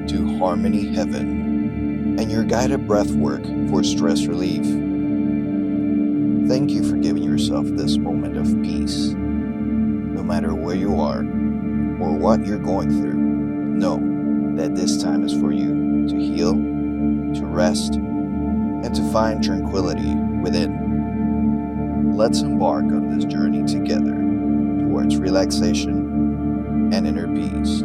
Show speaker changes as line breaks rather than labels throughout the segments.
to Harmony Heaven and your guided breath work for stress relief. Thank you for giving yourself this moment of peace. No matter where you are or what you're going through, know that this time is for you to heal, to rest, and to find tranquility within. Let's embark on this journey together towards relaxation and inner peace.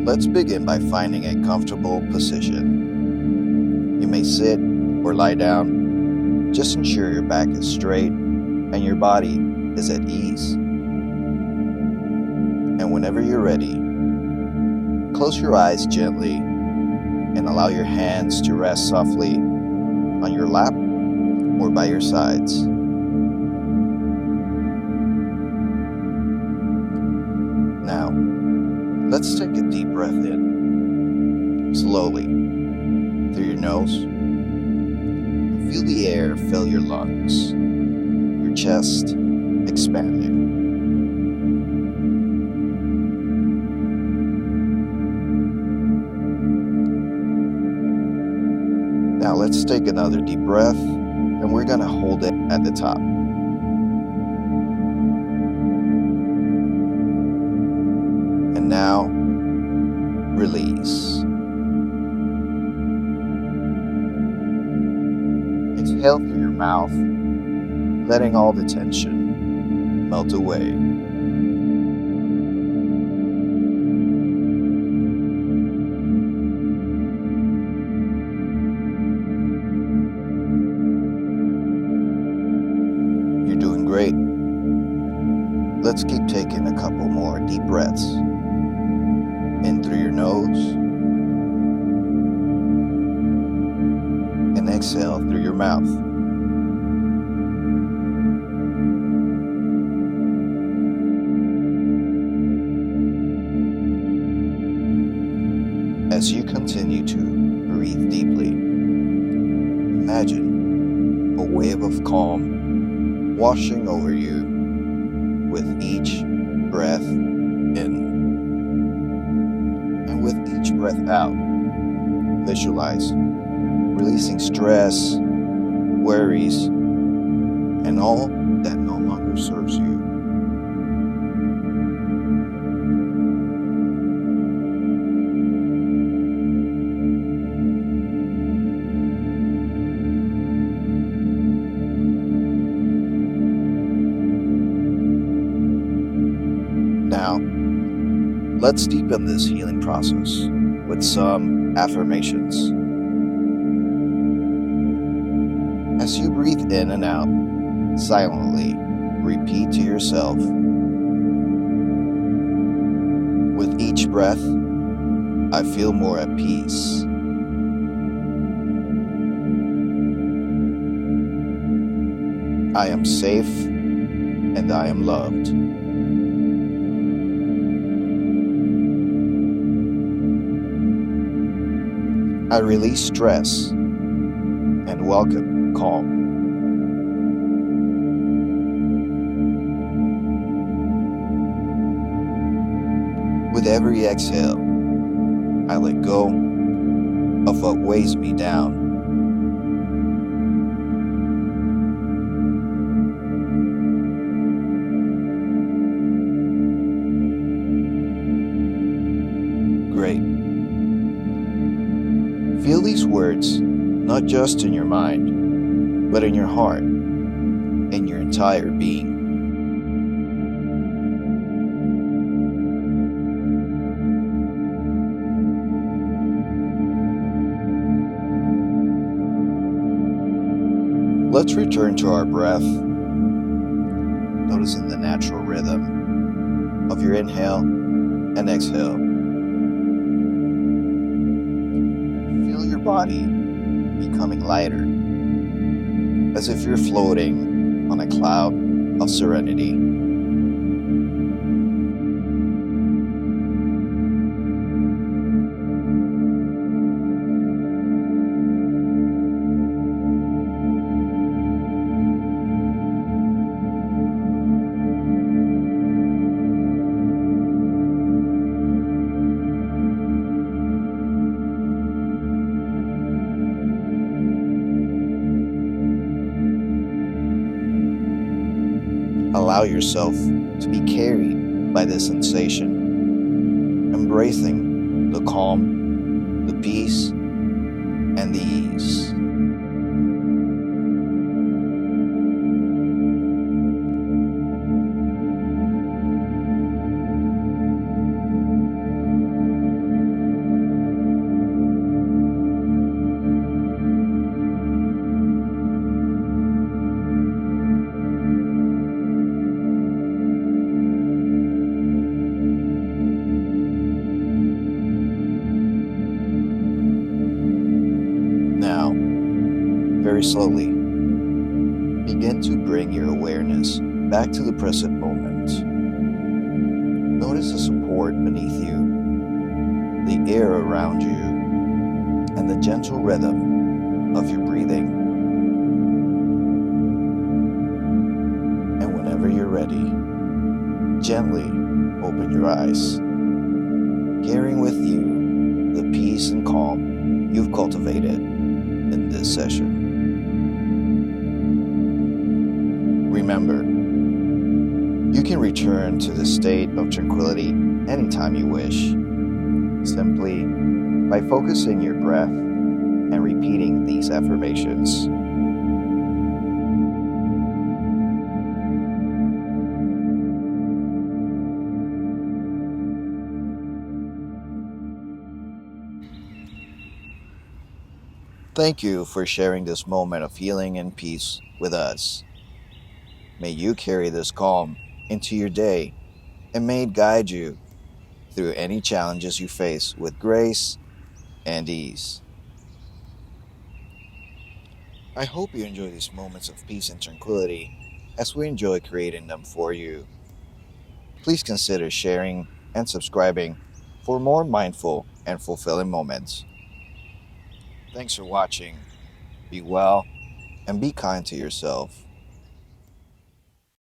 Let's begin by finding a comfortable position. You may sit or lie down. Just ensure your back is straight and your body is at ease. And whenever you're ready, close your eyes gently and allow your hands to rest softly on your lap or by your sides. Now, let's take a deep breath in, slowly, through your nose. Feel the air fill your lungs, your chest expanding. Now let's take another deep breath, and we're going to hold it at the top. And now, release. Exhale through your mouth, letting all the tension melt away. You're doing great. Let's keep taking a couple more deep breaths. In through your nose, and exhale through your mouth. As you continue to breathe deeply, imagine a wave of calm washing over you with each breath in. And with each breath out, visualize releasing stress, worries, and all that no longer serves you. Now, let's deepen this healing process with some affirmations. As you breathe in and out, silently repeat to yourself, with each breath, I feel more at peace. I am safe and I am loved. I release stress and welcome calm. With every exhale, I let go of what weighs me down. Great. Feel these words not just in your mind, but in your heart, in your entire being. Let's return to our breath, noticing the natural rhythm of your inhale and exhale. Feel your body becoming lighter, as if you're floating on a cloud of serenity. allow yourself to be carried by this sensation, embracing the calm, the peace, and the ease. Now, very slowly, begin to bring your awareness back to the present moment. Notice the support beneath you, the air around you, and the gentle rhythm of your breathing. And whenever you're ready, gently open your eyes, carrying with you the peace and calm you've cultivated in this session. Remember, you can return to the state of tranquility anytime you wish, simply by focusing your breath and repeating these affirmations. Thank you for sharing this moment of healing and peace with us. May you carry this calm into your day, and may it guide you through any challenges you face with grace and ease. I hope you enjoy these moments of peace and tranquility as we enjoy creating them for you. Please consider sharing and subscribing for more mindful and fulfilling moments. Thanks for watching. Be well and be kind to yourself.